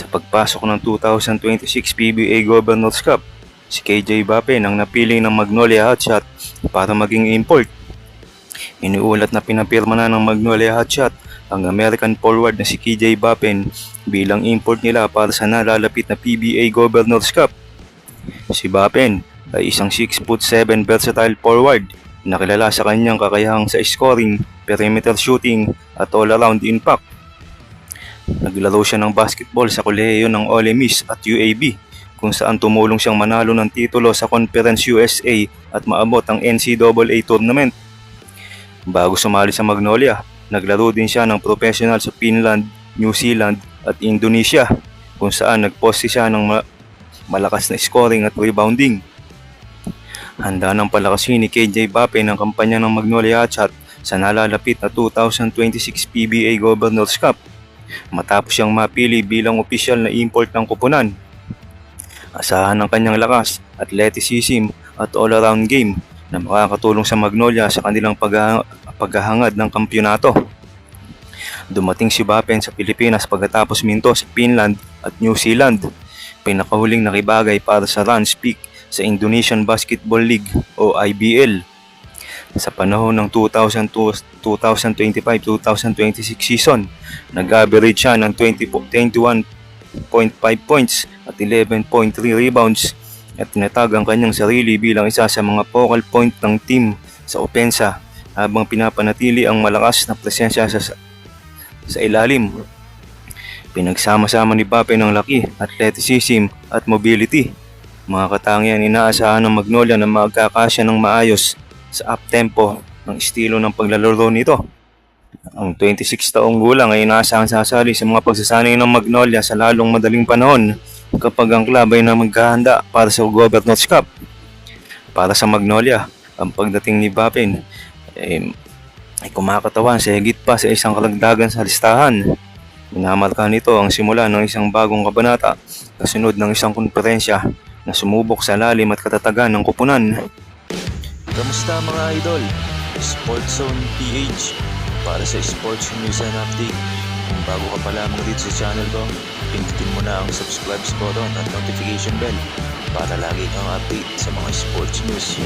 Sa pagpasok ng 2026 PBA Governors Cup, si KJ Bapen ang napili ng Magnolia Hotshot para maging import. Iniulat na pinapirma na ng Magnolia Hotshot ang American forward na si KJ Bapen bilang import nila para sa nalalapit na PBA Governors Cup. Si Bapen ay isang 6'7" versatile forward na kilala sa kanyang kakayahang sa scoring, perimeter shooting at all-around impact. Naglaro siya ng basketball sa kolehiyo ng Ole Miss at UAB kung saan tumulong siyang manalo ng titulo sa Conference USA at maabot ang NCAA tournament. Bago sumali sa Magnolia, naglaro din siya ng professional sa Finland, New Zealand at Indonesia kung saan nagposte siya ng malakas na scoring at rebounding. Handa ng palakasin ni KJ Bapen ang kampanya ng Magnolia Hotshot sa nalalapit na 2026 PBA Governors Cup matapos siyang mapili bilang opisyal na import ng koponan. Asahan ng kanyang lakas, athleticism at all-around game na makakatulong sa Magnolia sa kanilang paghahangad ng kampyonato. Dumating si Bapen sa Pilipinas pagkatapos minto sa Finland at New Zealand, pinakahuling nakibagay para sa Rans Peak sa Indonesian Basketball League o IBL. Sa panahon ng 2025-2026 season, nag-average siya ng 21.5 points at 11.3 rebounds at tinatag ang kanyang sarili bilang isa sa mga focal point ng team sa opensa habang pinapanatili ang malakas na presensya sa ilalim. Pinagsama-sama ni Bapen ang laki, athleticism at mobility. Mga katangian inaasahan ng Magnolia na magkakasya ng maayos sa up-tempo ng estilo ng paglalaro nito. Ang 26 taong gulang ay inaasahang sasali sa mga pagsasanay ng Magnolia sa lalong madaling panahon kapag ang club ay na maghahanda para sa Governors Cup. Para sa Magnolia, ang pagdating ni Bapen ay kumakatawan sa higit pa sa isang karagdagan sa listahan. Minamarka nito ang simula ng isang bagong kabanata kasunod ng isang konferensya na sumubok sa lalim at katatagan ng koponan. Kamusta mga idol? Sports Zone PH para sa sports news and update. Kung bago ka pa lamang dito sa channel ko, pindutin mo na ang subscribe button at notification bell para lagi kang update sa mga sports news.